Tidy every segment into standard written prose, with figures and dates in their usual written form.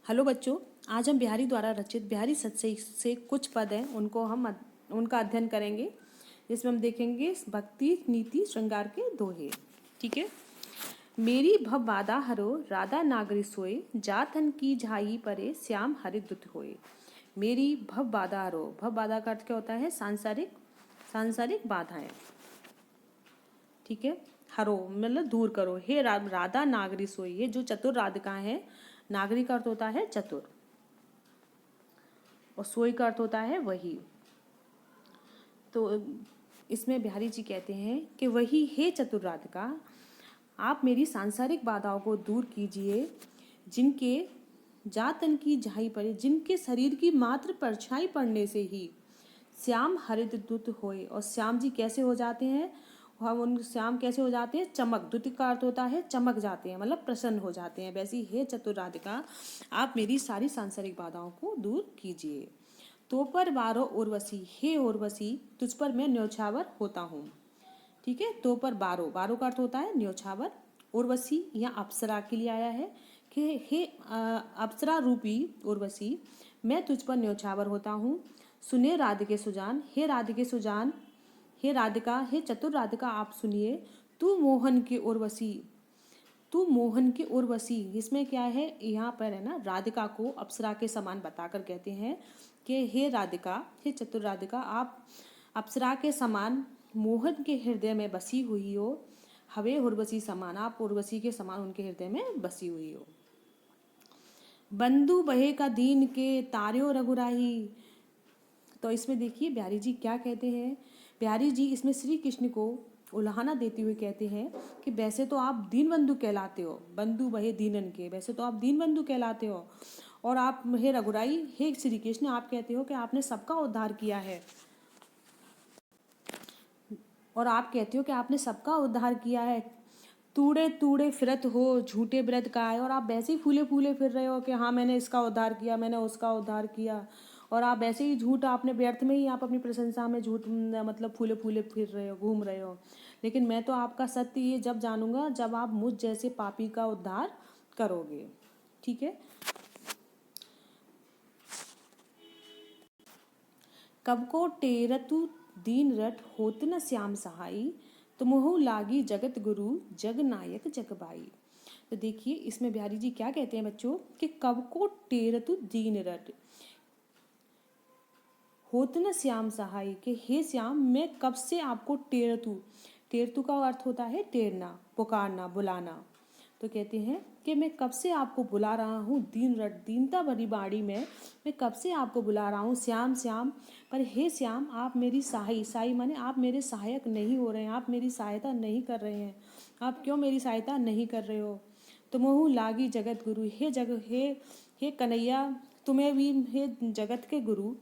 Hello बच्चों, आज हम बिहारी द्वारा रचित बिहारी सत्सई से कुछ पद हैं उनको हम उनका अध्ययन करेंगे, जिसमें हम देखेंगे भक्ति नीति श्रृंगार के दोहे। ठीक है। मेरी भव बाधा हरो राधा नागरी सोए, जातन की झाई परे श्याम हरि दुत होए। मेरी भव बाधा हरो, भव बाधा का अर्थ क्या होता है? सांसारिक बाधाएं। ठीक है। हरो मतलब दूर करो। हे राधा नागरी सोई, ये जो चतुर राधिका है, नागरी का अर्थ होता है चतुर और सोई का अर्थ होता है वही। तो इसमें बिहारी जी कहते हैं कि वही हे चतुर राधिका, आप मेरी सांसारिक बाधाओं को दूर कीजिए, जिनके जातन की झाई पड़े, जिनके शरीर की मात्र परछाई पड़ने से ही श्याम हरित दुत होए। और श्याम जी कैसे हो जाते हैं? हम उन श्याम कैसे हो जाते हैं? चमक। दुत का अर्थ होता है चमक जाते हैं, मतलब प्रसन्न हो जाते हैं। वैसी हे चतुर राधिका, आप मेरी सारी सांसारिक बाधाओं को दूर कीजिए। तो पर बारो उर्वशी, हे उर्वशी, तुझ पर मैं न्योछावर होता हूँ। ठीक है। तो पर बारो, बारो का अर्थ होता है न्योछावर। उर्वशी यहाँ अप्सरा के लिए आया है कि हे अप्सरा रूपी उर्वशी, मैं तुझ पर न्योछावर होता हूँ। सुने राधिके सुजान, हे राधिके सुजान, हे राधिका, हे चतुर राधिका, आप सुनिए। तू मोहन की उर्वशी, तू मोहन की उर्वशी, इसमें क्या है? यहाँ पर है ना, राधिका को अप्सरा के समान बताकर कहते हैं कि हे राधिका, हे चतुर राधिका, आप अप्सरा के समान मोहन के हृदय में बसी हुई हो। हवे उर्वशी समान, आप उर्वशी के समान उनके हृदय में बसी हुई हो। बंधु बहे का दीन के तार्यो रघुराही। तो इसमें देखिए बिहारी जी क्या कहते हैं। बिहारी जी इसमें श्री कृष्ण को उल्हाना देते हुए कहते हैं कि वैसे तो आप दीन बंधु कहलाते हो, बंधु बहे दीनन के, वैसे तो आप दीन बंधु कहलाते हो, और आप हे रघुराई, हे श्री कृष्ण, आप कहते हो कि आपने सबका उद्धार किया है, और आप कहते हो कि आपने सबका उद्धार किया है। तूड़े तूड़े फिरत हो झूठे व्रत का है, और आप वैसे ही फूले फूले फिर रहे हो कि हाँ मैंने इसका उद्धार किया, मैंने उसका उद्धार किया, और आप वैसे ही झूठ, आपने व्यर्थ में ही आप अपनी प्रशंसा में झूठ मतलब फूले फूले फिर रहे हो, घूम रहे हो। लेकिन मैं तो आपका सत्य ये जब जानूंगा जब आप मुझ जैसे पापी का उद्धार करोगे। ठीक है। कब को टेरतु दीन रट होत न श्याम सहाई, तुमहु लागी जगत गुरु जग नायक जगबाई। तो देखिए इसमें बिहारी जी क्या कहते हैं बच्चों कि कब को टेरतु दीन रट होत न श्याम सहाई, के हे श्याम, मैं कब से आपको टेरतु, टेरतु का अर्थ होता है टेरना, पुकारना, बुलाना। तो कहते हैं कि मैं कब से आपको बुला रहा हूँ, दीन रट, दीनता भरी बाड़ी में मैं कब से आपको बुला रहा हूँ श्याम श्याम, पर हे श्याम, आप मेरी सहाई, सहाई माने आप मेरे सहायक नहीं हो रहे हैं, आप मेरी सहायता नहीं कर रहे हैं। आप क्यों मेरी सहायता नहीं कर रहे हो? तुमहु लागी जगत गुरु, हे कन्हैया, तुम्हें भी, हे जगत के गुरु,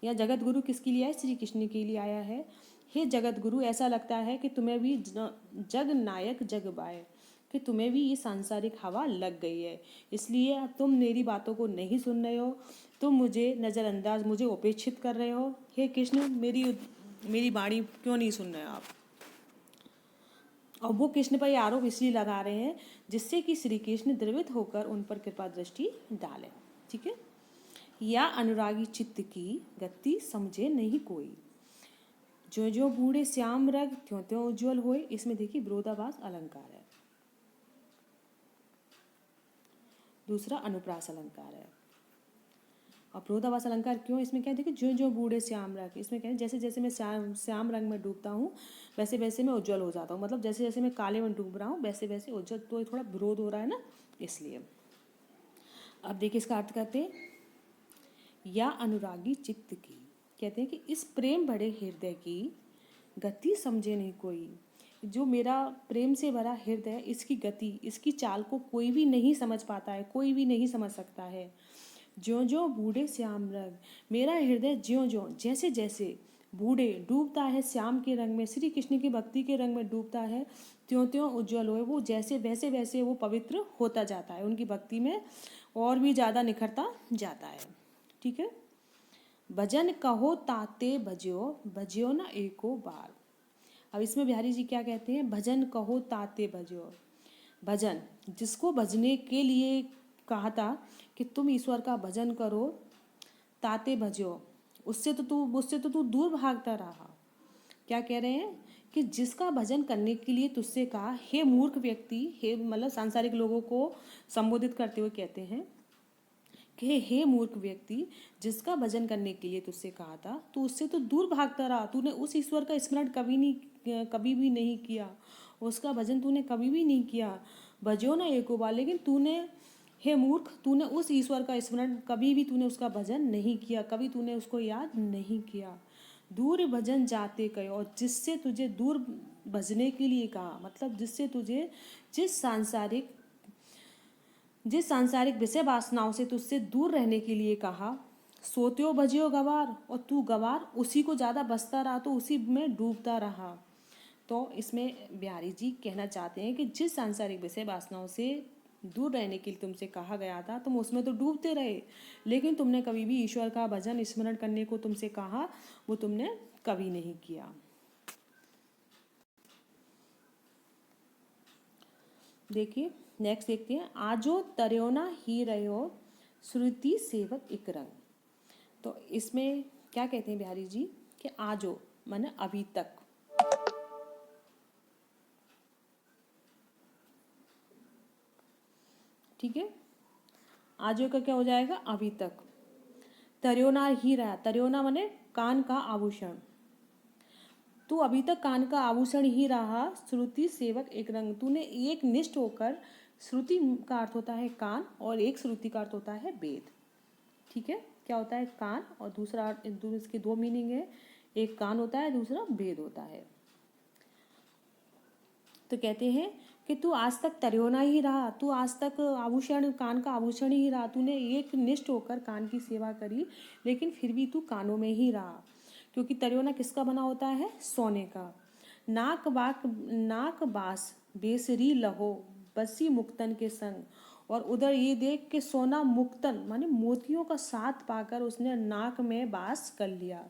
या जगत गुरु किसके लिए आया? श्री कृष्ण के लिए आया है। हे जगत गुरु, ऐसा लगता है कि तुम्हें भी जग नायक जग बाय, कि तुम्हें भी ये सांसारिक हवा लग गई है, इसलिए अब तुम मेरी बातों को नहीं सुन रहे हो, तुम मुझे नज़रअंदाज, मुझे उपेक्षित कर रहे हो। हे कृष्ण, मेरी वाणी क्यों नहीं सुन रहे हो आप? और वो कृष्ण पर ये आरोप इसलिए लगा रहे हैं जिससे कि श्री कृष्ण द्रवित होकर उन पर कृपा दृष्टि डालें। ठीक है। या अनुरागी चित्त की गति समझे नहीं कोई, जो जो बूढ़े श्याम रग त्यों त्यों उज्ज्वल होए। इसमें देखिए विरोधाभास अलंकार है। दूसरा अनुप्रास अलंकार है। और विरोधाभास अलंकार क्यों? इसमें क्या है, देखिए जो जो बूढ़े श्याम रंग, इसमें क्या है, जैसे जैसे मैं श्याम रंग में डूबता हूँ वैसे वैसे मैं उज्जवल हो जाता हूँ, मतलब जैसे जैसे मैं काले में डूब रहा हूँ वैसे वैसे उज्जवल। तो थोड़ा विरोध हो रहा है ना, इसलिए। अब देखिए इसका अर्थ कहते हैं, या अनुरागी चित्त की, कहते हैं कि इस प्रेम भरे हृदय की गति समझे नहीं कोई, जो मेरा प्रेम से भरा हृदय, इसकी गति, इसकी चाल को कोई भी नहीं समझ पाता है, कोई भी नहीं समझ सकता है। ज्यों ज्यों बूढ़े श्याम रंग, मेरा हृदय ज्यों ज्यों, जैसे जैसे बूढ़े डूबता है श्याम के रंग में, श्री कृष्ण की भक्ति के रंग में डूबता है, त्यों त्यों उज्जवल होए, वो जैसे वैसे वैसे वो पवित्र होता जाता है, उनकी भक्ति में और भी ज़्यादा निखरता जाता है। ठीक है। भजन कहो ताते भज्यो, भज्यो न एको बार। अब इसमें बिहारी जी क्या कहते हैं? भजन कहो ताते भज्यो, भजन जिसको भजने के लिए कहा था कि तुम ईश्वर का भजन करो, ताते भजो, उससे तो तू दूर भागता रहा। क्या कह रहे हैं कि जिसका भजन करने के लिए तुझसे कहा, हे मूर्ख व्यक्ति, हे मतलब सांसारिक लोगों को संबोधित करते हुए कहते हैं कि हे मूर्ख व्यक्ति, जिसका भजन करने के लिए तुझसे कहा था, तू उससे तो दूर भागता रहा। तूने उस ईश्वर का स्मरण कभी भी नहीं किया, उसका भजन तूने कभी भी नहीं किया। भजो ना एको बार, लेकिन तूने, हे मूर्ख, तूने उस ईश्वर का स्मरण कभी भी, तूने उसका भजन नहीं किया, कभी तूने उसको याद नहीं किया। दूर भजन जाते कहे, और जिससे तुझे दूर भजने के लिए कहा, मतलब जिससे तुझे जिस सांसारिक विषय वासनाओं से तुझसे दूर रहने के लिए कहा, सोत्यो भजियो गवार, और तू गवार उसी को ज़्यादा बसता रहा, तो उसी में डूबता रहा। तो इसमें बिहारी जी कहना चाहते हैं कि जिस सांसारिक विषय वासनाओं से दूर रहने के लिए तुमसे कहा गया था, तुम उसमें तो डूबते रहे, लेकिन तुमने कभी भी ईश्वर का भजन स्मरण करने को तुमसे कहा, वो तुमने कभी नहीं किया। देखिए नेक्स्ट देखते हैं, आजो तर्योना ही रहो, श्रुति सेवक एक रंग। तो इसमें क्या कहते हैं बिहारी जी कि आजो माने अभी तक, ठीक है, आजो का क्या हो जाएगा, अभी तक। तर्योना ही रहा, तर्योना माने कान का आभूषण, तू अभी तक कान का आभूषण ही रहा, श्रुति सेवक एक रंग, तूने एक निष्ठ होकर, श्रुति का अर्थ होता है कान और एक श्रुति का अर्थ होता है वेद, ठीक है। क्या होता है कान, और दूसरा इसके दो मीनिंग है, एक कान होता है, दूसरा वेद होता है। तो कहते हैं कि तू आज तक तर्योना ही रहा, तू आज तक आभूषण, कान का आभूषण ही रहा, तूने एक निष्ठ होकर कान की सेवा करी, लेकिन फिर भी तू कानों में ही रहा, क्योंकि तर्योना किसका बना होता है, सोने का। नाक बास बेसरी लहो, बसी मुक्तन के संग, और उधर ये देख के सोना मुक्तन माने मोतियों का साथ पाकर उसने नाक में बास कर लिया।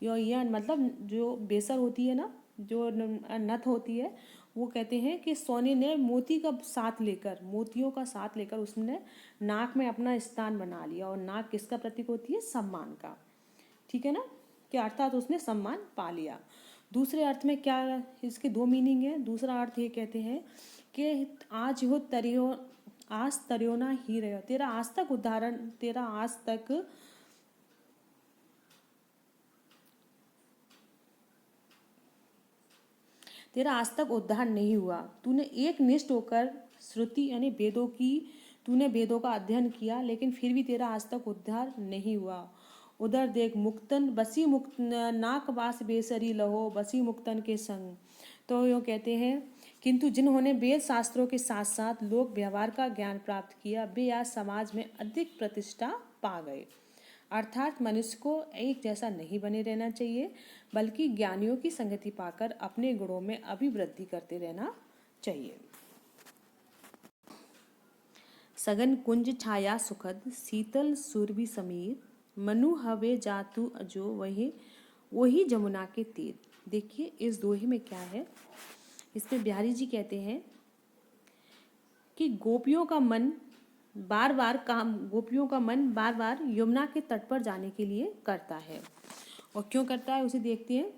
यह मतलब जो बेसर होती है ना, जो नथ होती है, वो कहते हैं कि सोने ने मोती का साथ लेकर, मोतियों का साथ लेकर उसने नाक में अपना स्थान बना लिया, और नाक किसका प्रतीक होती है, सम्मान का, ठीक है ना, कि अर्थात उसने सम्मान पा लिया। दूसरे अर्थ में क्या, इसके दो मीनिंग है। दूसरा अर्थ ये कहते हैं कि आज तर्योना ही रहो, तेरा आज तक उदाहरण, तेरा आज तक उद्धार नहीं हुआ। तूने एक निष्ठ होकर श्रुति यानी तूने वेदों का अध्ययन किया, लेकिन फिर भी तेरा आज तक उद्धार नहीं हुआ। उधर देख मुक्तन बसी मुक्त नाक बास बेसरी लहो, बसी मुक्तन के संग। तो यो कहते हैं, किंतु जिन्होंने वेद शास्त्रों के साथ साथ लोक व्यवहार का ज्ञान प्राप्त किया, वे आज समाज में अधिक प्रतिष्ठा पा गए। अर्थात मनुष्य को एक जैसा नहीं बने रहना चाहिए, बल्कि ज्ञानियों की संगति पाकर अपने गुणों में अभिवृद्धि करते रहना चाहिए। सघन कुंज छाया सुखद, शीतल सुरभि समीर, मनु हवे जातु अजो, वही जमुना के तीर। देखिए इस दोहे में क्या है, इसमें बिहारी जी कहते हैं कि गोपियों का मन बार बार यमुना के तट पर जाने के लिए करता है। और क्यों करता है उसे देखते हैं।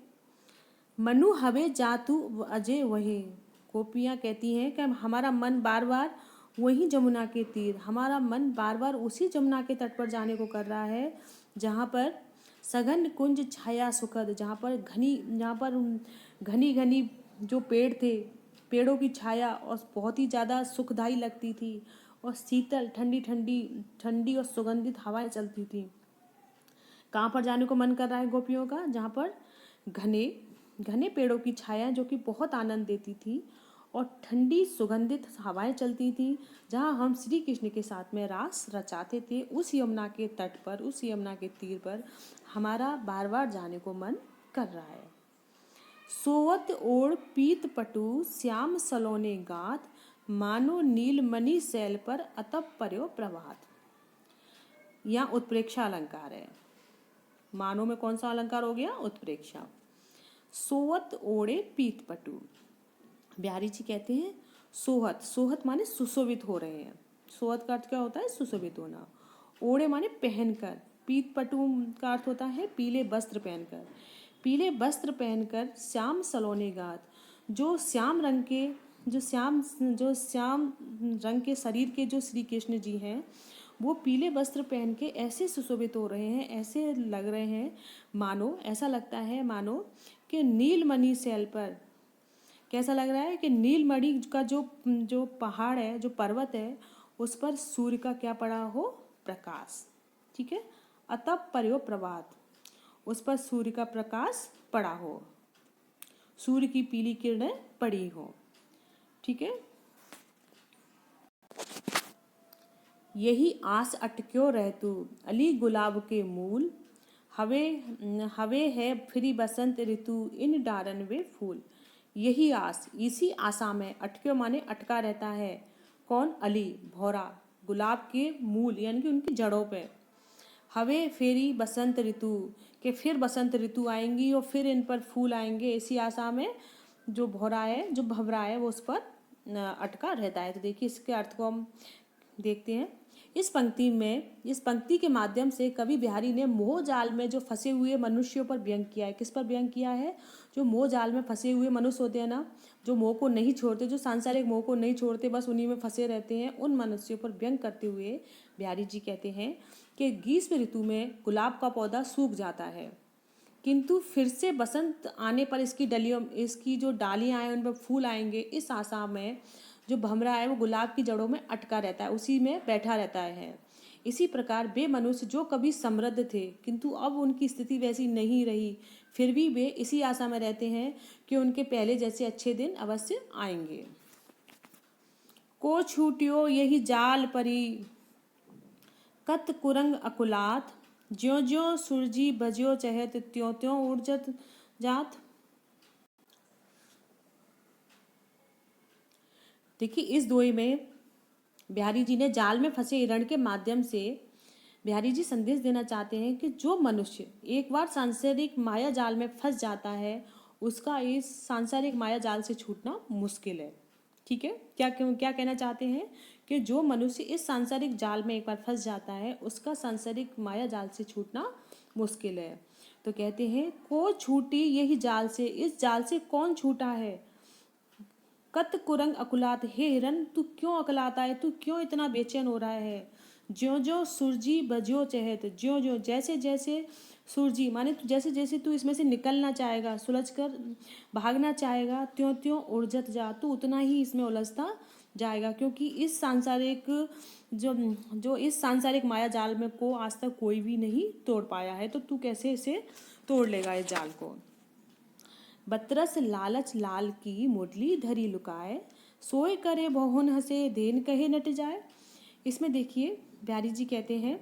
मनु हवे जातु अजय वही, गोपियाँ कहती हैं कि हमारा मन बार बार वही जमुना के तीर, हमारा मन बार बार उसी जमुना के तट पर जाने को कर रहा है, जहाँ पर सघन कुंज छाया सुखद, जहाँ पर घनी घनी जो पेड़ थे, पेड़ों की छाया और बहुत ही ज़्यादा सुखदायी लगती थी, और शीतल ठंडी और सुगंधित हवाएं चलती थी। कहाँ पर जाने को मन कर रहा है गोपियों का, जहाँ पर घने पेड़ों की छाया जो कि बहुत आनंद देती थी, और ठंडी सुगंधित हवाएं चलती थी, जहाँ हम श्री कृष्ण के साथ में रास रचाते थे। उस यमुना के तट पर, उस यमुना के तीर पर हमारा बार बार जाने को मन कर रहा है। सोवत ओढ़ पीत पटु, श्याम सलोने गात, मानो नील मणि शैल पर अतप पर्यो प्रभात। यहाँ उत्प्रेक्षा अलंकार है। मानो में कौन सा अलंकार हो गया, उत्प्रेक्षा। सोवत ओढ़े पीत पटु, बिहारी जी कहते हैं सोहत माने सुशोभित हो रहे हैं, सोअत का अर्थ क्या होता है? सुशोभित होना। ओढ़े माने पहनकर। पीत पटु का अर्थ होता है पीले वस्त्र पहनकर। पीले वस्त्र पहनकर श्याम सलोने गात। जो श्याम रंग के जो श्याम रंग के शरीर के जो श्री कृष्ण जी हैं, वो पीले वस्त्र पहन के ऐसे सुशोभित हो रहे हैं, ऐसे लग रहे हैं मानो, ऐसा लगता है मानो कि नीलमणि शैल पर, कैसा लग रहा है कि नीलमणि का जो पहाड़ है, जो पर्वत है, उस पर सूर्य का क्या पड़ा हो? प्रकाश। ठीक है, अतप पर्यो प्रभात, उस पर सूर्य का प्रकाश पड़ा हो, सूर्य की पीली किरणें पड़ी हो। ठीक है, यही आस अटक्यो रहतु अली गुलाब के मूल, हवे हवे है फिरी बसंत ऋतु इन डारन वे फूल। यही आस, इसी आशा में, अटक्यो माने अटका रहता है। कौन? अली, भौरा, गुलाब के मूल यानी कि उनकी जड़ों पे। हवे फेरी बसंत ऋतु, कि फिर बसंत ऋतु आएंगी और फिर इन पर फूल आएंगे, इसी आशा में जो भौरा है, जो भंवरा है, वो उस पर अटका रहता है। तो देखिए इसके अर्थ को हम देखते हैं। इस पंक्ति के माध्यम से कवि बिहारी ने मोह जाल में जो फंसे हुए मनुष्यों पर व्यंग किया है। किस पर व्यंग किया है? जो मोह जाल में फंसे हुए मनुष्य होते हैं ना, जो मोह को नहीं छोड़ते, जो सांसारिक मोह को नहीं छोड़ते, बस उन्हीं में फंसे रहते हैं, उन मनुष्यों पर व्यंग करते हुए बिहारी जी कहते हैं कि ग्रीष्म ऋतु में गुलाब का पौधा सूख जाता है, किंतु फिर से बसंत आने पर इसकी जो डालियाँ हैं उन पर फूल आएंगे, इस आशा में जो भंवरा है वो गुलाब की जड़ों में अटका रहता है, उसी में बैठा रहता है। इसी प्रकार वे मनुष्य जो कभी समृद्ध थे किंतु अब उनकी स्थिति वैसी नहीं रही, फिर भी वे इसी आशा में रहते हैं कि उनके पहले जैसे अच्छे दिन अवश्य आएंगे। को छूटियो यही जाल परी कत कुरंग अकुलात, ज्यों ज्यों सूरजी बज्यो चहत त्यों त्यों उर्जत जात। देखिए इस दोहे में बिहारी जी ने जाल में फंसे हिरण के माध्यम से बिहारी जी संदेश देना चाहते हैं कि जो मनुष्य एक बार सांसारिक माया जाल में फंस जाता है, उसका इस सांसारिक माया जाल से छूटना मुश्किल है। ठीक है, क्या कहना चाहते हैं कि जो मनुष्य इस सांसारिक जाल में एक बार फंस जाता है, उसका सांसारिक माया जाल से छूटना मुश्किल है। तो कहते हैं को छूटी यही जाल से, इस जाल से कौन छूटा है? कत कुरंग अकुलात, हे हिरन तू क्यों अकलाता है, तू क्यों इतना बेचैन हो रहा है? ज्यों ज्यों सूरजी बज्यो चहत, ज्यों ज्यों जैसे जैसे सूरजी माने जैसे जैसे तू इसमें से निकलना चाहेगा, सुलझ कर भागना चाहेगा, त्यों त्यों उलझत जा, तू उतना ही इसमें उलझता जाएगा, क्योंकि इस सांसारिक जो इस सांसारिक माया जाल में को आज तक कोई भी नहीं तोड़ पाया है, तो तू कैसे इसे तोड़ लेगा इस जाल को। बतरस लालच लाल की मुरली धरी लुकाए, सोए करे बहुन हंसे देन कहे नट जाए। इसमें देखिए बिहारी जी कहते हैं,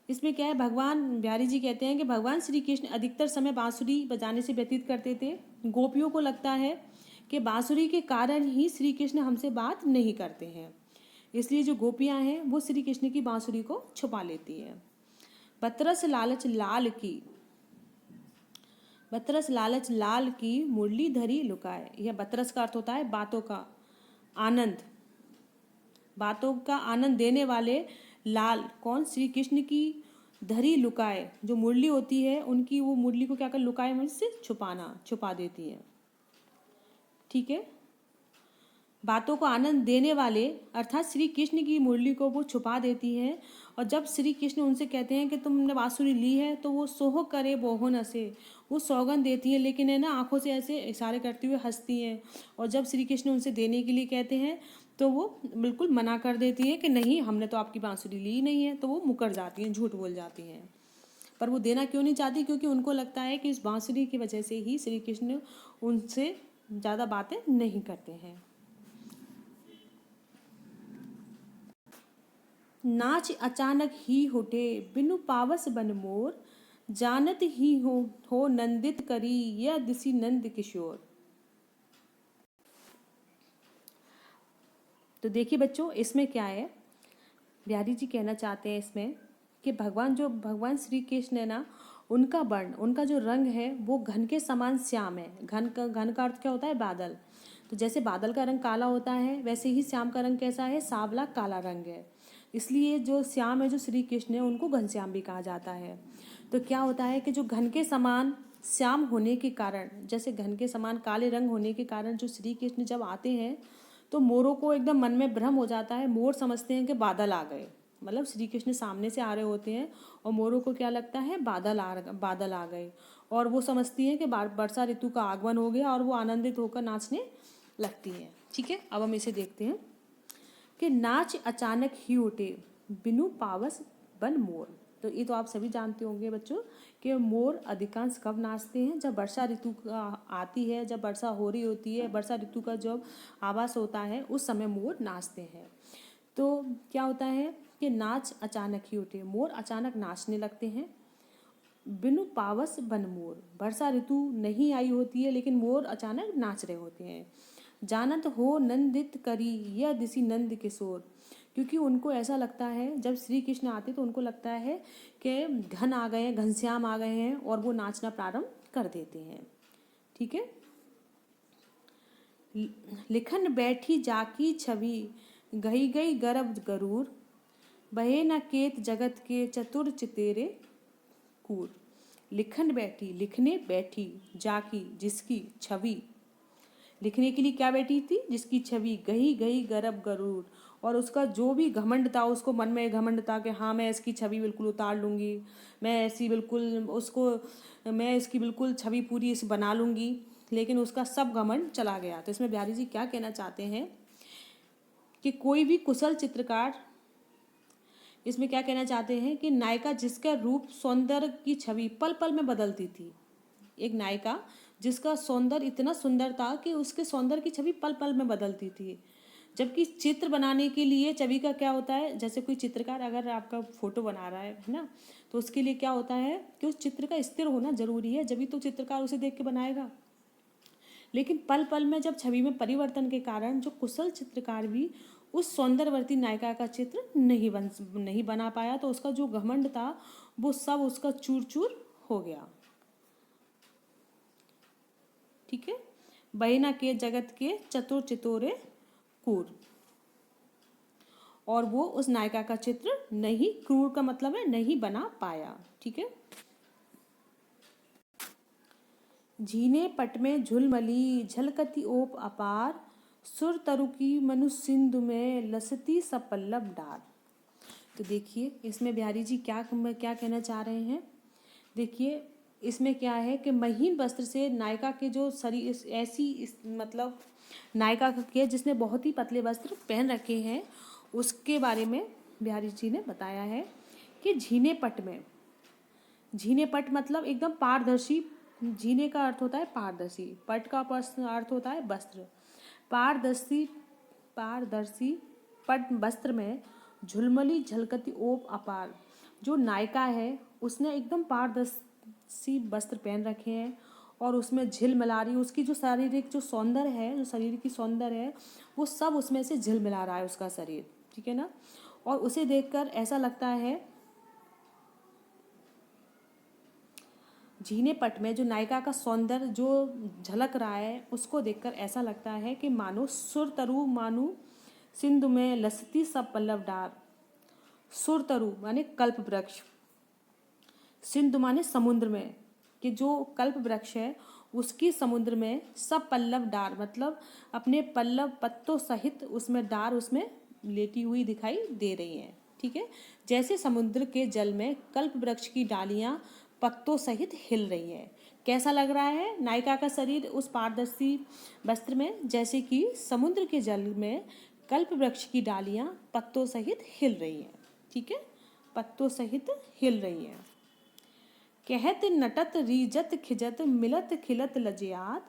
इसमें क्या है, बिहारी जी कहते हैं कि भगवान श्री कृष्ण अधिकतर समय बांसुरी बजाने से व्यतीत करते थे। गोपियों को लगता है कि बांसुरी के कारण ही श्री कृष्ण हमसे बात नहीं करते हैं, इसलिए जो गोपियां हैं वो श्री कृष्ण की बांसुरी को छुपा लेती हैं। बतरस लालच लाल की मुरली धरी लुकाए। यह बतरस का अर्थ होता है बातों का आनंद, बातों का आनंद देने वाले लाल, कौन? श्री कृष्ण की धरी लुकाए, जो मुरली होती है उनकी, वो मुरली को क्या कर लुकाए मुझसे छुपा देती है। ठीक है, बातों को आनंद देने वाले अर्थात श्री कृष्ण की मुरली को वो छुपा देती हैं। और जब श्री कृष्ण उनसे कहते हैं कि तुमने बांसुरी ली है, तो वो सोह करे बोहन हंसे, वो सौगंध देती हैं, लेकिन है ना आंखों से ऐसे इशारे करते हुए हंसती हैं। और जब श्री कृष्ण उनसे देने के लिए कहते हैं तो वो बिल्कुल मना कर देती हैं कि नहीं, हमने तो आपकी बांसुरी ली नहीं है। तो वो मुकर जाती हैं, झूठ बोल जाती हैं। पर वो देना क्यों नहीं चाहती? क्योंकि उनको लगता है कि इस बांसुरी की वजह से ही श्री कृष्ण उनसे ज़्यादा बातें नहीं करते हैं। नाच अचानक ही उठे बिनु पावस बन मोर, जानत ही हो नंदित करी यह दिसी नंद किशोर। तो देखिए बच्चों, इसमें क्या है, बिहारी जी कहना चाहते हैं इसमें कि भगवान श्री कृष्ण है ना, उनका वर्ण, उनका जो रंग है वो घन के समान श्याम है। घन का अर्थ क्या होता है? बादल। तो जैसे बादल का रंग काला होता है, वैसे ही श्याम का रंग कैसा है, सांवला काला रंग है। इसलिए जो श्याम है, जो श्री कृष्ण है, उनको घनश्याम भी कहा जाता है। तो क्या होता है कि जो घन के समान श्याम होने के कारण, जैसे घन के समान काले रंग होने के कारण जो श्री कृष्ण जब आते हैं तो मोरों को एकदम मन में भ्रम हो जाता है। मोर समझते हैं कि बादल आ गए, मतलब श्री कृष्ण सामने से आ रहे होते हैं और मोरों को क्या लगता है, बादल आ गए, और वो समझती हैं कि वर्षा ऋतु का आगमन हो गया और वो आनंदित होकर नाचने लगती हैं। ठीक है, अब हम इसे देखते हैं कि नाच अचानक ही उठे बिनु पावस बन मोर। तो ये तो आप सभी जानते होंगे बच्चों कि मोर अधिकांश कब नाचते हैं, जब वर्षा ऋतु आती है, जब वर्षा हो रही होती है, वर्षा ऋतु का जब आवास होता है उस समय मोर नाचते हैं। तो क्या होता है कि नाच अचानक ही उठे, मोर अचानक नाचने लगते हैं। बिनु पावस बन मोर, वर्षा ऋतु नहीं आई होती है लेकिन मोर अचानक नाच रहे होते हैं। जानत हो नंदित करी यह दिसी नंद किशोर, क्योंकि उनको ऐसा लगता है जब श्री कृष्ण आते तो उनको लगता है कि घन आ गए हैं, घनश्याम आ गए हैं, और वो नाचना प्रारंभ कर देते हैं। ठीक है, लिखन बैठी जाकी छवि गई गई गर्भ गरूर, बहे न केत जगत के चतुर चितेरे कूर। लिखन बैठी, लिखने बैठी, जाकी जिसकी छवि, लिखने के लिए क्या बैठी थी, जिसकी छवि, गही गही गर्भ गरूर, और उसका जो भी घमंड था, उसको मन में घमंड था कि हाँ मैं इसकी छवि बिल्कुल उतार लूँगी, मैं ऐसी बिल्कुल उसको, मैं इसकी बिल्कुल छवि पूरी इस बना लूँगी, लेकिन उसका सब घमंड चला गया। तो इसमें बिहारी जी क्या कहना चाहते हैं कि कोई भी कुशल चित्रकार, इसमें क्या कहना चाहते हैं कि नायिका जिसका रूप सौंदर्य की छवि पल पल में बदलती थी, एक नायिका जिसका सौंदर्य इतना सुंदर था कि उसके सौंदर्य की छवि पल पल में बदलती थी। जबकि चित्र बनाने के लिए छवि का क्या होता है, जैसे कोई चित्रकार अगर आपका फोटो बना रहा है ना, तो उसके लिए क्या होता है कि उस चित्र का स्थिर होना जरूरी है, जब तो चित्रकार उसे देख के बनाएगा। लेकिन पल पल में जब छवि में परिवर्तन के कारण जो कुशल चित्रकार भी उस सौंदर्यवर्ती नायिका का चित्र नहीं बना पाया, तो उसका जो घमंड था वो सब उसका चूर चूर हो गया। ठीक है, बहिना के जगत के चतुर चितोरे कूर, और वो उस नायिका का चित्र नहीं, क्रूर का मतलब है नहीं बना पाया। ठीक है, झीने पट में झुलमली झलकती ओप अपार, सुर तरु की मनुष्य सिंधु में लसती सपल्लव डार। तो देखिए इसमें बिहारी जी क्या कहना चाह रहे हैं। देखिए इसमें क्या है कि महीन वस्त्र से नायिका के जो शरीर ऐसी मतलब नायिका के जिसने बहुत ही पतले वस्त्र पहन रखे हैं, उसके बारे में बिहारी जी ने बताया है कि झीने पट में, झीने पट मतलब एकदम पारदर्शी, झीने का अर्थ होता है पारदर्शी, पट का अर्थ होता है वस्त्र। पारदर्शी पारदर्शी पट वस्त्र में झुलमली झलकती ओप अपार, जो नायिका है उसने एकदम पारदर्शी वस्त्र पहन रखे हैं और उसमें झिलमिला रही, उसकी जो शारीरिक जो सौंदर्य है, जो शरीर की सौंदर्य है, वो सब उसमें से झिलमिला रहा है उसका शरीर। ठीक है ना, और उसे देखकर ऐसा लगता है, झीने पट में जो नायिका का सौंदर्य जो झलक रहा है, उसको देखकर ऐसा लगता है कि मानो सुर तरु मानो सिंधु में लसती सब पल्लव डार। सुर तरु माने कल्प वृक्ष, सिंधु माने समुद्र में, कि जो कल्प वृक्ष है उसकी समुद्र में सब पल्लव डार, मतलब अपने पल्लव पत्तों सहित उसमें डार उसमें लेटी हुई दिखाई दे रही हैं। ठीक है, जैसे समुद्र के जल में कल्प वृक्ष की डालियां पत्तों सहित हिल रही है। कैसा लग रहा है नायिका का शरीर उस पारदर्शी वस्त्र में, जैसे कि समुद्र के जल में कल्प वृक्ष की डालियां पत्तों सहित हिल रही हैं। ठीक है, पत्तों सहित हिल रही हैं। कहत नटत रीजत खिजत मिलत खिलत लजियात,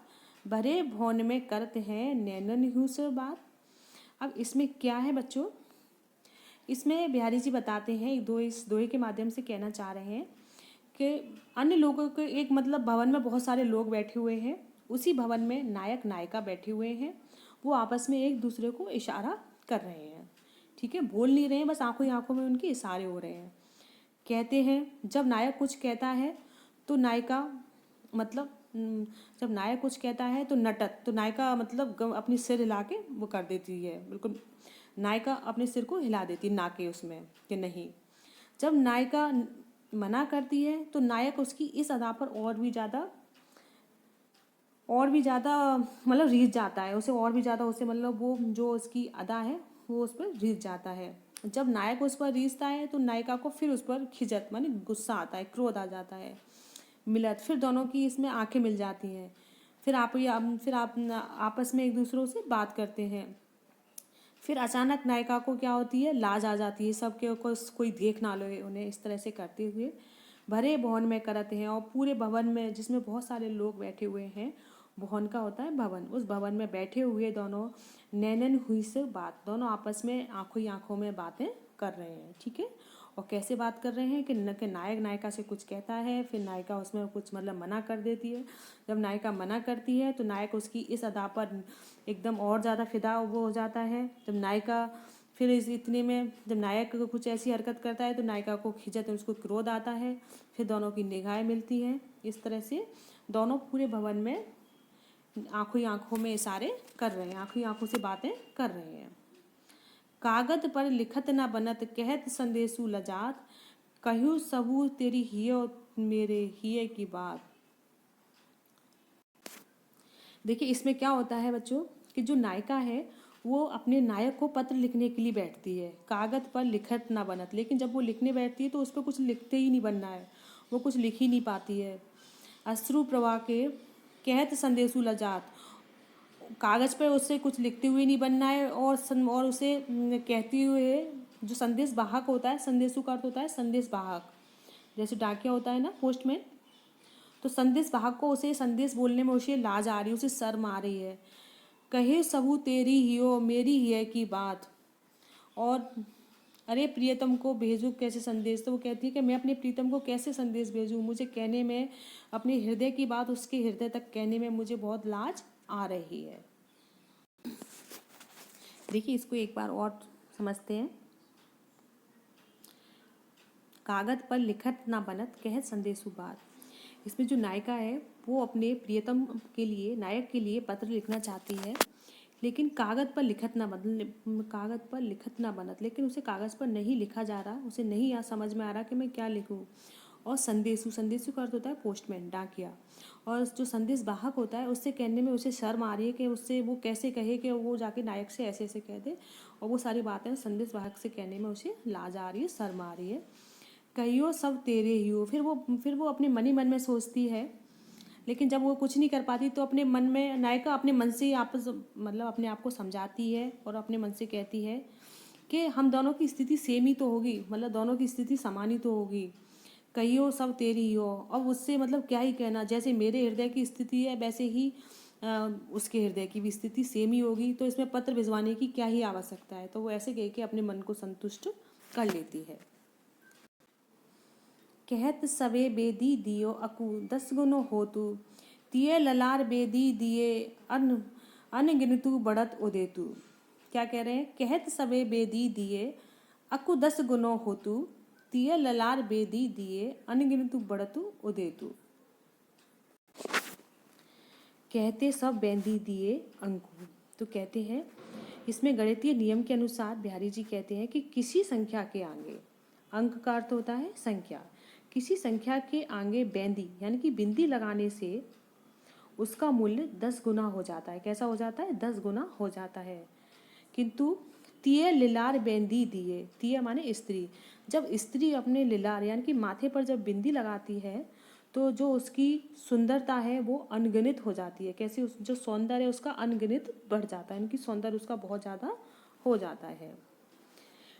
भरे भौन में करत हैं नैनन ह्यू से बात। अब इसमें क्या है बच्चों, इसमें बिहारी जी बताते हैं, इस दोहे के माध्यम से कहना चाह रहे हैं कि अन्य लोगों के एक मतलब भवन में बहुत सारे लोग बैठे हुए हैं, उसी भवन में नायक नायिका बैठे हुए हैं, वो आपस में एक दूसरे को इशारा कर रहे हैं। ठीक है, बोल नहीं रहे हैं, बस आंखों ही आंखों में उनके इशारे हो रहे हैं। कहते हैं जब नायक कुछ कहता है तो नायिका मतलब जब नायक कुछ कहता है तो नटत, तो नायिका मतलब अपनी सिर हिला के वो कर देती है, बिल्कुल नायिका अपने सिर को हिला देती है ना के उसमें कि नहीं। जब नायिका मना करती है तो नायक उसकी इस अदा पर और भी ज़्यादा मतलब रीझ जाता है, उसे और भी ज़्यादा उसे मतलब वो जो उसकी अदा है वो उस पर रीझ जाता है। जब नायक उस पर रीझता है तो नायिका को फिर उस पर खिजत माने गुस्सा आता है, क्रोध आ जाता है। मिलत, फिर दोनों की इसमें आंखें मिल जाती हैं। फिर आप आपस में एक दूसरों से बात करते हैं। फिर अचानक नायिका को क्या होती है, लाज आ जाती है, सबके को कोई देख ना ले उन्हें इस तरह से करते हुए। भरे भवन में करते हैं, और पूरे भवन में जिसमें बहुत सारे लोग बैठे हुए हैं, भवन का होता है भवन, उस भवन में बैठे हुए दोनों नैनन हुई से बात, दोनों आपस में आंखों ही आंखों में बातें कर रहे हैं। ठीक है, और कैसे बात कर रहे हैं कि नायक नायिका से कुछ कहता है, फिर नायिका उसमें कुछ मतलब मना कर देती है। जब नायिका मना करती है तो नायक उसकी इस अदा पर एकदम और ज़्यादा फिदा वो हो जाता है। जब नायिका फिर इस इतने में जब नायक कुछ ऐसी हरकत करता है तो नायिका को खिजत, उसको क्रोध आता है। फिर दोनों की निगाहें मिलती हैं। इस तरह से दोनों पूरे भवन में आंखों ही आंखों में इशारे कर रहे हैं, आंखों ही आंखों से बातें कर रहे हैं। कागद पर लिखत न बनत, कहत संदेशु लजात, कहूँ सबू तेरी हियो मेरे हिये की बात। देखिए इसमें क्या होता है बच्चों कि जो नायिका है वो अपने नायक को पत्र लिखने के लिए बैठती है। कागज पर लिखत ना बनत, लेकिन जब वो लिखने बैठती है तो उस पर कुछ लिखते ही नहीं बनना है, वो कुछ लिख ही नहीं पाती है। अश्रु प्रवाह के कहत संदेशु लजात, कागज पर उससे कुछ लिखते हुए नहीं बनना है, और उसे कहती हुए जो संदेश वाहक होता है, संदेशु का अर्थ होता है संदेश वाहक, जैसे डाकिया होता है ना पोस्टमैन, तो संदेश वाहक को उसे संदेश बोलने में उसे लाज आ रही है, उसे शर्म आ रही है। कहे सबू तेरी हियो मेरी हिय की बात, और अरे प्रियतम को भेजूँ कैसे संदेश, तो वो कहती है कि मैं अपने प्रीतम को कैसे संदेश भेजूँ, मुझे कहने में अपने हृदय की बात उसके हृदय तक कहने में मुझे बहुत लाज आ रही है। देखिए इसको एक बार और समझते हैं। कागज पर लिखत ना बनत, कहत संदेशु बात। इसमें जो नायिका है वो अपने प्रियतम के लिए, नायक के लिए पत्र लिखना चाहती है, लेकिन कागज पर लिखत ना बनत, लेकिन उसे कागज पर नहीं लिखा जा रहा, उसे नहीं समझ में आ रहा कि मैं क्या लिखूं। और संदेशु का अर्थ होता है पोस्टमैन, डाकिया, और जो संदेश वाहक होता है उससे कहने में उसे शर्म आ रही है कि उससे वो कैसे कहे कि वो जाके नायक से ऐसे ऐसे कह दे, और वो सारी बातें संदेश वाहक से कहने में उसे लाज आ रही है, शर्म आ रही है। कहियो सब तेरे ही हो, फिर वो अपने मन ही मन में सोचती है, लेकिन जब वो कुछ नहीं कर पाती तो अपने मन में नायिका अपने मन से मतलब अपने आप को समझाती है और अपने मन से कहती है कि हम दोनों की स्थिति सेम ही तो होगी, मतलब दोनों की स्थिति समान ही तो होगी। कहियो सब तेरी ही हो, अब उससे मतलब क्या ही कहना, जैसे मेरे हृदय की स्थिति है वैसे ही उसके हृदय की भी स्थिति सेम ही होगी, तो इसमें पत्र भिजवाने की क्या ही आवश्यकता है। तो वो ऐसे कह के अपने मन को संतुष्ट कर लेती है। कहत सवे बेदी दियो अकु 10 गुनो होतु, तिये ललार बेदी दिए अनगिनतु बढ़त उदेतु। क्या कह रहे हैं, कहत सवे बेदी दिए अकु 10 गुनो होतु, तिये ललार बेदी दिए अनगिनतु बढ़तु उदेतु। कहते सब बेंदी दिए अंकु, तो कहते हैं इसमें गणितीय नियम के अनुसार बिहारी जी कहते हैं कि किसी संख्या के आगे, अंक का अर्थ होता है संख्या, किसी संख्या के आगे बेंदी यानी कि बिंदी लगाने से उसका मूल्य 10 गुना हो जाता है। कैसा हो जाता है, 10 गुना हो जाता है। किंतु तिये लिलार बेंदी दिए, तिये माने स्त्री, जब स्त्री अपने लिलार यानी कि माथे पर जब बिंदी लगाती है तो जो उसकी सुंदरता है वो अनगिनत हो जाती है। कैसे, जो सौंदर्य है उसका अनगिनत बढ़ जाता है, यानी कि सौंदर्य उसका बहुत ज़्यादा हो जाता है।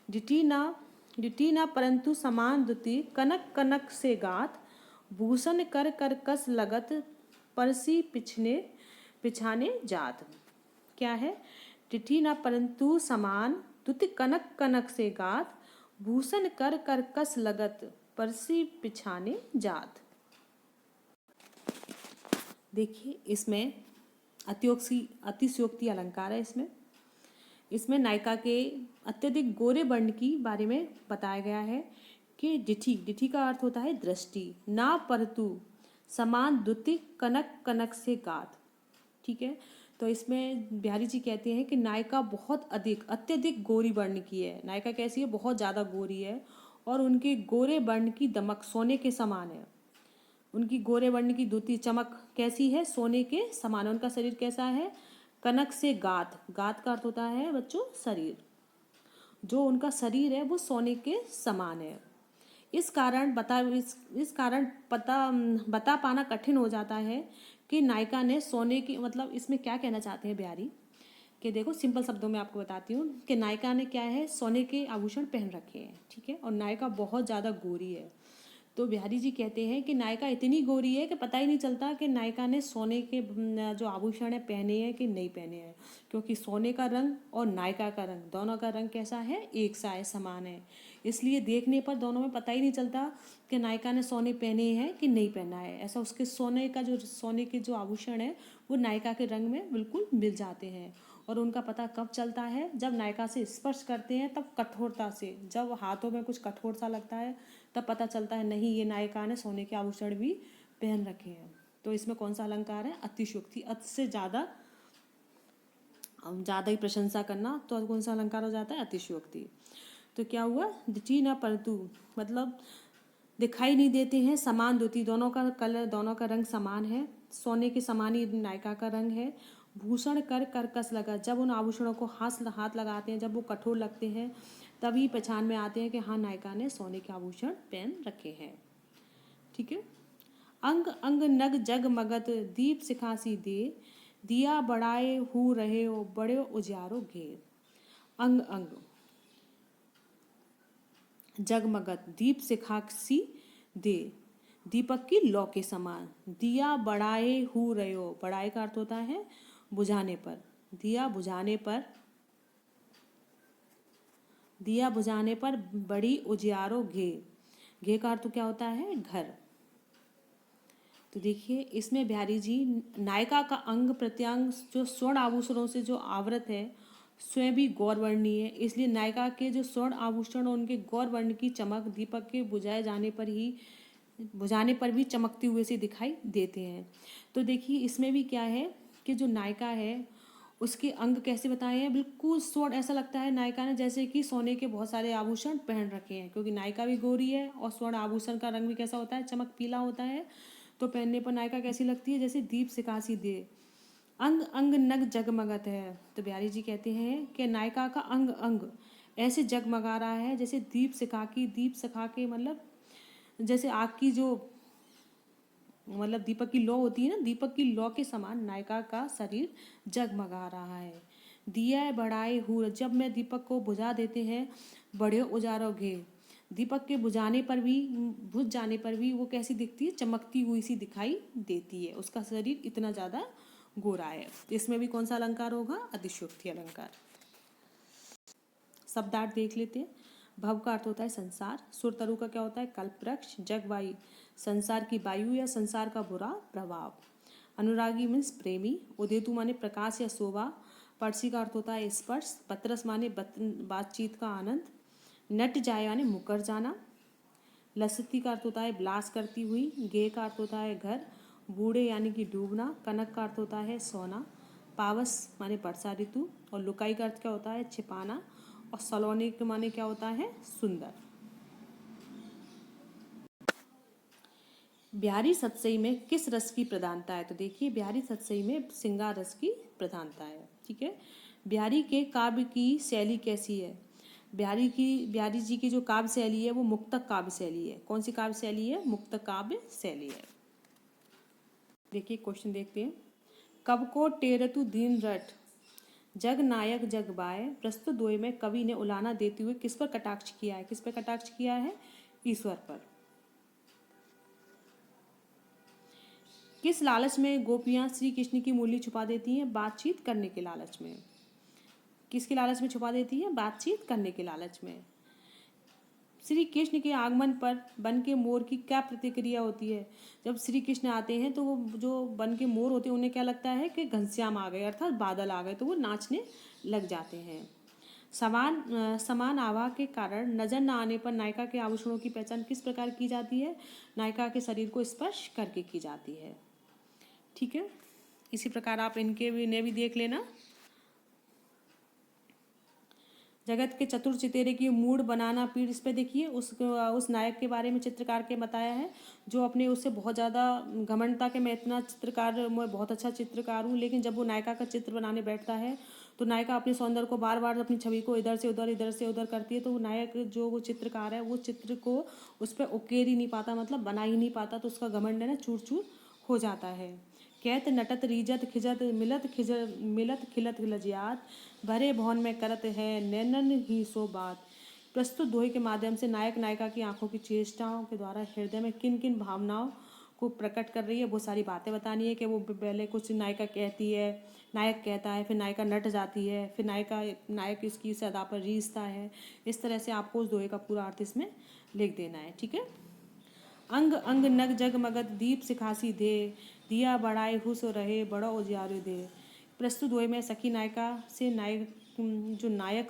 डिटी ना परंतु समान दुति, कनक कनक से गात, भूषण कर कर कस लगत, परसी पिछाने जात। क्या है, डिटी ना परंतु समान दुति कनक कनक से गात, भूषण कर कर कस लगत, परसी पिछाने जात। देखिए इसमें अतिशयोक्ति अलंकार है। इसमें नायिका के अत्यधिक गोरे वर्ण की बारे में बताया गया है कि डिठी का अर्थ होता है दृष्टि, ना परतु समान द्युति कनक कनक से गात। ठीक है, तो इसमें बिहारी जी कहते हैं कि नायिका बहुत अत्यधिक गोरी वर्ण की है। नायिका कैसी है? बहुत ज़्यादा गोरी है और उनके गोरे वर्ण की दमक सोने के समान है। उनकी गोरे वर्ण की द्युति चमक कैसी है? सोने के समान है। उनका शरीर कैसा है? कनक से गात। गात का अर्थ होता है बच्चों शरीर। जो उनका शरीर है वो सोने के समान है। इस कारण बता पाना कठिन हो जाता है कि नायिका ने सोने की, मतलब इसमें क्या कहना चाहते हैं बिहारी कि देखो सिंपल शब्दों में आपको बताती हूँ कि नायिका ने क्या है? सोने के आभूषण पहन रखे हैं। ठीक है, और नायिका बहुत ज़्यादा गोरी है। तो बिहारी जी कहते हैं कि नायिका इतनी गोरी है कि पता ही नहीं चलता कि नायिका ने सोने के जो आभूषण है पहने हैं कि नहीं पहने हैं, क्योंकि सोने का रंग और नायिका का रंग, दोनों का रंग कैसा है? एक सा है, समान है। इसलिए देखने पर दोनों में पता ही नहीं चलता कि नायिका ने सोने पहने हैं कि नहीं पहना है। ऐसा उसके सोने के जो आभूषण है वो नायिका के रंग में बिल्कुल मिल जाते हैं। और उनका पता कब चलता है? जब नायिका से स्पर्श करते हैं तब कठोरता से, जब हाथों में कुछ कठोर सा लगता है तब पता चलता है नहीं, ये नायिका ने सोने के आभूषण भी पहन रखे हैं। तो इसमें कौन सा अलंकार है? अतिशयोक्ति। अति से ज़्यादा ही प्रशंसा करना, तो कौन सा अलंकार हो जाता है? अतिशयोक्ति। तो क्या हुआ? दिठी न परतु, मतलब दिखाई नहीं देते हैं। समान द्युति, दोनों का कलर, दोनों का रंग समान है। सोने के समान ही नायिका का रंग है। भूषण कर कर्कश लगा, जब उन आभूषणों को हाथ लगाते हैं, जब वो कठोर लगते हैं तभी पहचान में आते हैं कि हाँ, नायिका ने सोने के आभूषण पहन रखे हैं। ठीक है। अंग अंग नग जग मगत, दीप सिखासी दे, दिया बढ़ाए हु रहे हो, बड़े उजियारो घेर। अंग अंग जगमगत, दीप सिखासी दे, दीपक की लौ के समान। दिया बढ़ाए हु रहे हो, बढ़ाए का अर्थ होता है बुझाने पर। दिया बुझाने पर बड़ी उजियारो घे। घे का अर्थ क्या होता है? घर। तो देखिए इसमें बिहारी जी नायिका का अंग प्रत्यंग जो स्वर्ण आभूषणों से जो आवृत है स्वयं भी गौरवर्णीय है। इसलिए नायिका के जो स्वर्ण आभूषण और उनके गौरवर्ण की चमक दीपक के बुझाने पर भी चमकते हुए से दिखाई देते हैं। तो देखिए इसमें भी क्या है कि जो नायिका है उसके अंग कैसे बताए हैं? बिल्कुल स्वर्ण, ऐसा लगता है नायिका ने जैसे कि सोने के बहुत सारे आभूषण पहन रखे हैं, क्योंकि नायिका भी गोरी है और स्वर्ण आभूषण का रंग भी कैसा होता है? चमक पीला होता है। तो पहनने पर नायिका कैसी लगती है? जैसे दीप सिखासी दे। अंग अंग नग जगमगत है। तो बिहारी जी कहते हैं कि नायिका का अंग अंग ऐसे जगमगा रहा है जैसे दीप सिखा के मतलब जैसे आग की जो मतलब दीपक की लौ होती है ना, दीपक की लौ के समान नायिका का शरीर जगमगा रहा है। दिया बढ़ाए हूर, जब मैं दीपक को बुझा देते हैं बड़े उजारों घे। दीपक के बुझ जाने पर भी वो कैसी दिखती है? चमकती हुई सी दिखाई देती है। उसका शरीर इतना ज़्यादा गोरा है। इसमें भी कौन सा अलंकार होगा? अतिशयोक्ति अलंकार। शब्दार्थ देख लेते हैं। भव का अर्थ होता है संसार। सुरतरु का क्या होता है? कल्पवृक्ष। जगवायु, संसार की वायु या संसार का बुरा प्रभाव। अनुरागी मीन्स प्रेमी। उदेतु माने प्रकाश या शोभा। पर्शी का अर्थ होता है स्पर्श। पत्रस माने बातचीत का आनंद। नट जाए यानी मुकर जाना। लसती का अर्थ होता है विलास करती हुई। गे का अर्थ होता है घर। बूढ़े यानी कि डूबना। कनक का अर्थ होता है सोना। पावस माने वर्षा ऋतु। और लुकाई का अर्थ क्या होता है? छिपाना। और सलोने के माने क्या होता है? सुंदर। बिहारी सतसई में किस रस की प्रधानता है? तो देखिए बिहारी सतसई में श्रृंगार रस की प्रधानता है। ठीक है। बिहारी के काव्य की शैली कैसी है? बिहारी जी की जो काव्य शैली है वो मुक्तक काव्य शैली है। कौन सी काव्य शैली है? मुक्तक काव्य शैली है। देखिए क्वेश्चन देखते हैं। कब को टेरतु दीन रट, जग नायक जग बाय। प्रस्तुत द्वय में कवि ने उलाहना देते हुए किस पर कटाक्ष किया है? किस पर कटाक्ष किया है? ईश्वर पर। किस लालच में गोपियां श्री कृष्ण की मूली छुपा देती हैं? बातचीत करने के लालच में। किसके लालच में छुपा देती है? बातचीत करने के लालच में। श्री कृष्ण के आगमन पर वन के मोर की क्या प्रतिक्रिया होती है? जब श्री कृष्ण आते हैं तो वो जो वन के मोर होते हैं उन्हें क्या लगता है कि घनश्याम आ गए, अर्थात बादल आ गए, तो वो नाचने लग जाते हैं। समान आभा के कारण नजर न आने पर नायिका के आभूषणों की पहचान किस प्रकार की जाती है? नायिका के शरीर को स्पर्श करके की जाती है। ठीक है, इसी प्रकार आप इन्हें भी देख लेना। जगत के चतुर चितेरे की मूड बनाना पीढ़, इस पे देखिए उस नायक के बारे में चित्रकार के बताया है जो अपने उससे बहुत ज़्यादा घमंड था कि मैं इतना चित्रकार, मैं बहुत अच्छा चित्रकार हूँ। लेकिन जब वो नायिका का चित्र बनाने बैठता है तो नायिका अपने सौंदर्य को बार बार अपनी छवि को इधर से उधर करती है, तो वो नायक जो वो चित्रकार है वो चित्र को उस पर उकेर ही नहीं पाता, मतलब बना ही नहीं पाता, तो उसका घमंड है ना चूर चूर हो जाता है। कहत नटत रीजत खिजत मिलत खिलत लजियात, भरे भवन में करत है नैनन ही सो बात। प्रस्तुत दोहे के माध्यम से नायक नायिका की आंखों की चेष्टाओं के द्वारा हृदय में किन किन भावनाओं को प्रकट कर रही है, बहुत सारी बातें बतानी है कि वो पहले कुछ नायिका कहती है, नायक कहता है, फिर नायिका नट जाती है, फिर नायक इसकी सदा पर रीझता है। इस तरह से आपको उस दोहे का पूरा अर्थ इसमें लिख देना है। ठीक है। अंग अंग नग जगमगत दीप सिखासी दे, दिया बढ़ाए हुस रहे बड़ा उजियारे दे। प्रस्तुत दोहे में सखी नायक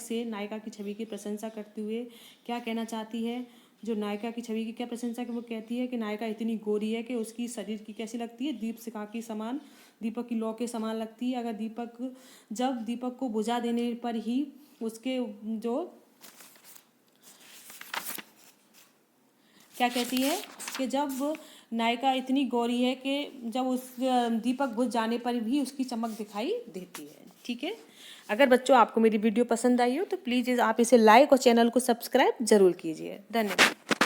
से नायिका की छवि की प्रशंसा करते हुए क्या कहना चाहती है? जो नायिका की छवि की क्या प्रशंसा की, वो कहती है कि नायिका इतनी गोरी है कि उसकी शरीर की कैसी लगती है? दीप शिखा की समान, दीपक की लौ के समान लगती है। अगर जब दीपक को बुझा देने पर ही उसके जो क्या कहती है कि जब नायिका इतनी गोरी है कि जब उस दीपक बुझ जाने पर भी उसकी चमक दिखाई देती है। ठीक है। अगर बच्चों आपको मेरी वीडियो पसंद आई हो तो प्लीज़ आप इसे लाइक और चैनल को सब्सक्राइब जरूर कीजिए। धन्यवाद।